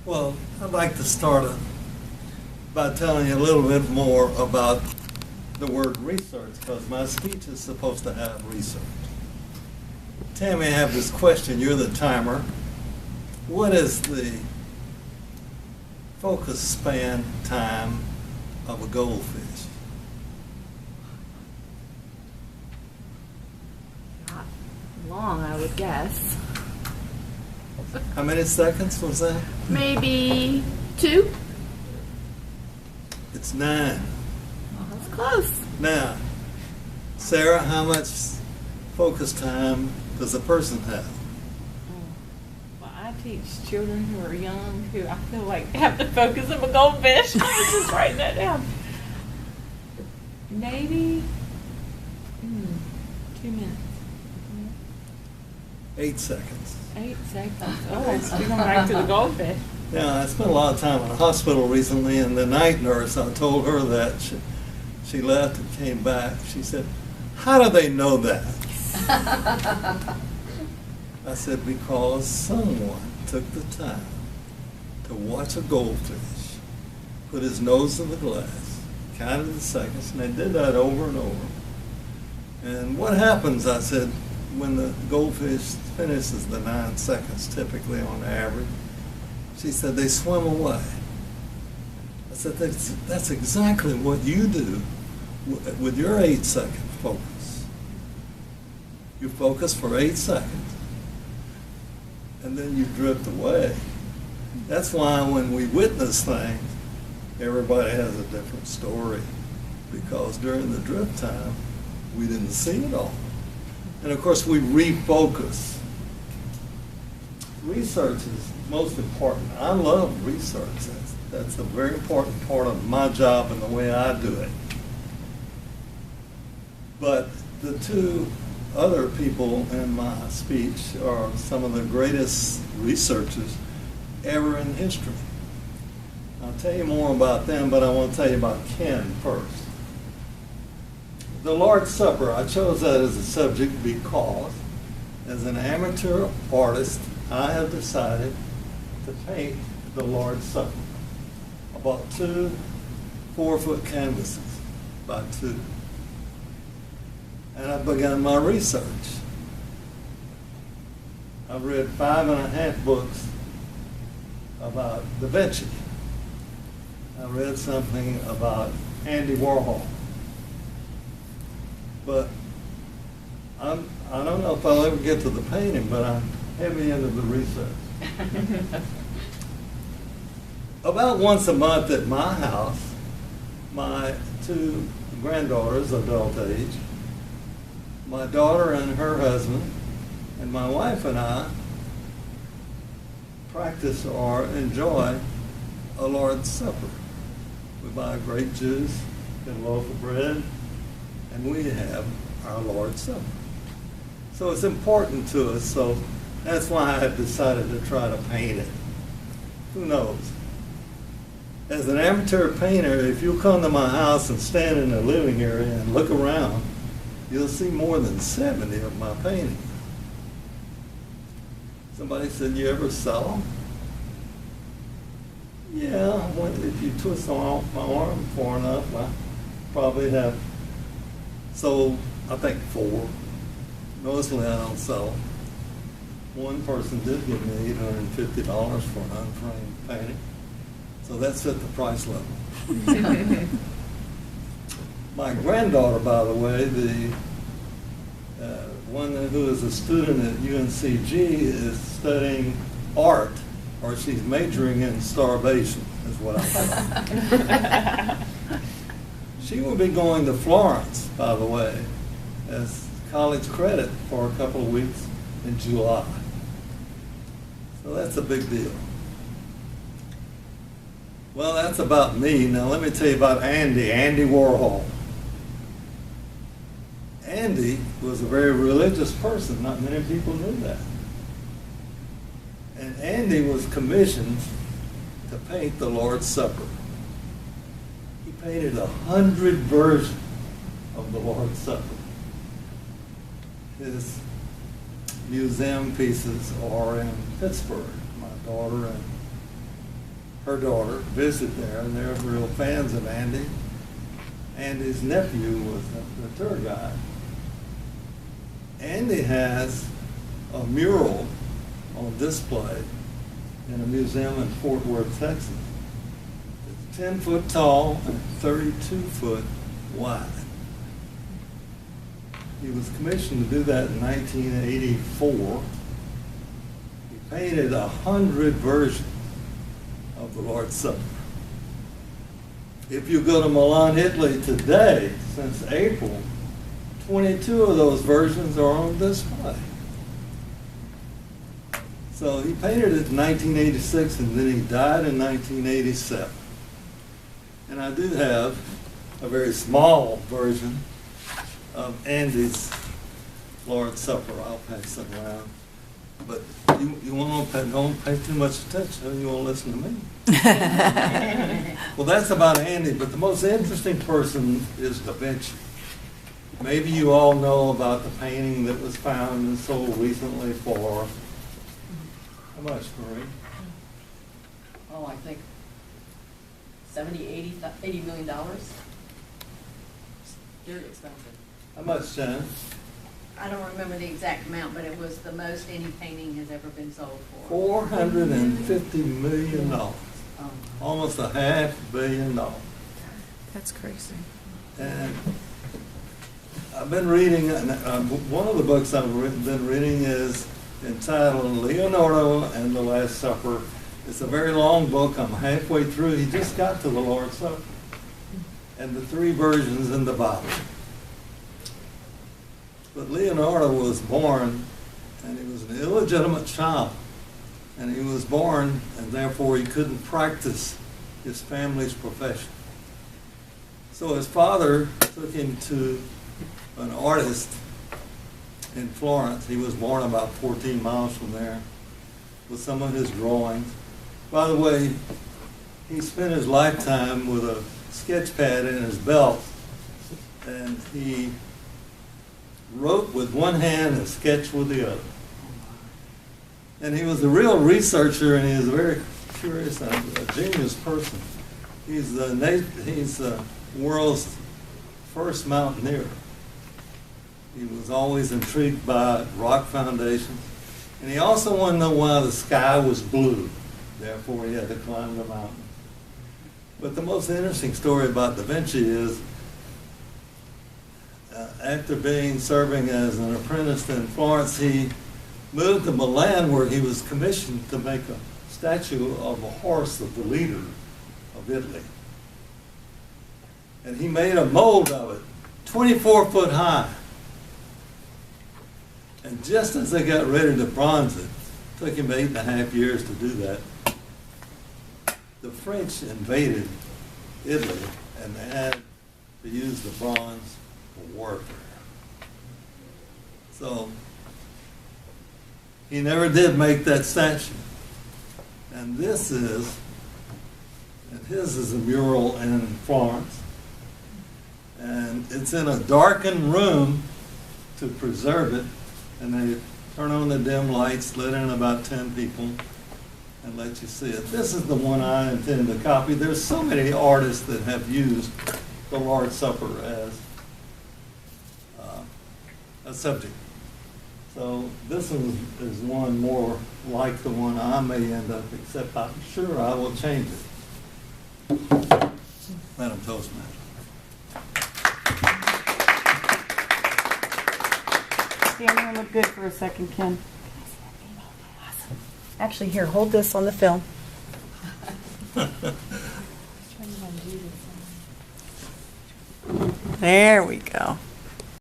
Well, I'd like to start by telling you a little bit more about the word research, because my speech is supposed to have research. Tammy, I have this question. You're the timer. What is the focus span time of a goldfish? Not long, I would guess. How many seconds was that? Maybe 2? It's 9. Well, that's close. Now, Sarah, how much focus time does a person have? Well, I teach children who are young who I feel like have the focus of a goldfish. I was just writing that down. Maybe 2 minutes. 8 seconds. 8 seconds. Oh, we're going back to the goldfish. Yeah, I spent a lot of time in the hospital recently, and the night nurse, I told her that she left and came back. She said, "How do they know that?" I said, "Because someone took the time to watch a goldfish, put his nose in the glass, counted the seconds, and they did that over and over. And what happens," I said, "when the goldfish finishes the 9 seconds, typically on average?" She said, "They swim away." I said, that's exactly what you do with your 8-second focus. You focus for 8 seconds, and then you drift away. That's why when we witness things, everybody has a different story, because during the drift time, we didn't see it all. And of course, we refocus. Research is most important. I love research. That's a very important part of my job and the way I do it. But the 2 other people in my speech are some of the greatest researchers ever in history. I'll tell you more about them, but I want to tell you about Ken first. The Lord's Supper, I chose that as a subject because as an amateur artist, I have decided to paint the Lord's Supper. I bought 2 4-foot canvases, about 2. And I've begun my research. I've read 5.5 books about Da Vinci. I read something about Andy Warhol. But I don't know if I'll ever get to the painting, but I'm heavy into the research. About once a month at my house, my 2 granddaughters, adult age, my daughter and her husband, and my wife and I practice or enjoy a Lord's Supper. We buy grape juice, get a loaf of bread, and we have our Lord's Supper. So it's important to us, so that's why I have decided to try to paint it. Who knows? As an amateur painter, if you come to my house and stand in the living area and look around, you'll see more than 70 of my paintings. Somebody said, "You ever sell them?" Yeah, if you twist my arm far enough, I probably have sold, I think, 4. Mostly I don't sell them. One person did give me $850 for an unframed painting, so that's at the price level. My granddaughter, by the way, the one who is a student at UNCG, is studying art, or she's majoring in starvation, is what I think. She will be going to Florence, by the way, as college credit for a couple of weeks in July. So that's a big deal. Well, that's about me. Now let me tell you about Andy Warhol. Andy was a very religious person. Not many people knew that. And Andy was commissioned to paint the Lord's Supper. He painted 100 versions of the Lord's Supper. His museum pieces are in Pittsburgh. My daughter and her daughter visit there, and they're real fans of Andy. Andy's nephew was the tour guide. Andy has a mural on display in a museum in Fort Worth, Texas. It's 10 foot tall and 32 foot wide. He was commissioned to do that in 1984. He painted 100 versions of the Lord's Supper. If you go to Milan, Italy today, since April, 22 of those versions are on display. So he painted it in 1986, and then he died in 1987. And I do have a very small version of Andy's Lord's Supper. I'll pass it around. But you don't pay too much attention. You won't listen to me. Well, that's about Andy, but the most interesting person is Da Vinci. Maybe you all know about the painting that was found and sold recently for, how much, Marie? Oh, I think $80 million. Very expensive. How much, Jen? I don't remember the exact amount, but it was the most any painting has ever been sold for. $450 million. Almost $500 million. That's crazy. And I've been reading, one of the books I've been reading is entitled Leonardo and the Last Supper. It's a very long book. I'm halfway through. He just got to the Lord's Supper and the 3 versions in the Bible. But Leonardo was born, and he was an illegitimate child. And he was born, and therefore he couldn't practice his family's profession. So his father took him to an artist in Florence. He was born about 14 miles from there with some of his drawings. By the way, he spent his lifetime with a sketch pad in his belt, and he wrote with one hand and sketched with the other. And he was a real researcher, and he was a very curious and a genius person. He's the world's first mountaineer. He was always intrigued by rock foundations. And he also wanted to know why the sky was blue. Therefore, he had to climb the mountain. But the most interesting story about Da Vinci is after serving as an apprentice in Florence, he moved to Milan, where he was commissioned to make a statue of a horse of the leader of Italy. And he made a mold of it, 24 foot high. And just as they got ready to bronze it, took him 8.5 years to do that, the French invaded Italy, and they had to use the bronze for warfare. So he never did make that statue. And his is a mural in Florence. And it's in a darkened room to preserve it. And they turn on the dim lights, let in about 10 people, and let you see it. This is the one I intend to copy. There's so many artists that have used the Lord's Supper as a subject. So this one is one more like the one I may end up, except I'm sure I will change it. Madam Toastmaster. Yeah, I'm gonna look good for a second, Ken. Actually, here, hold this on the film. There we go.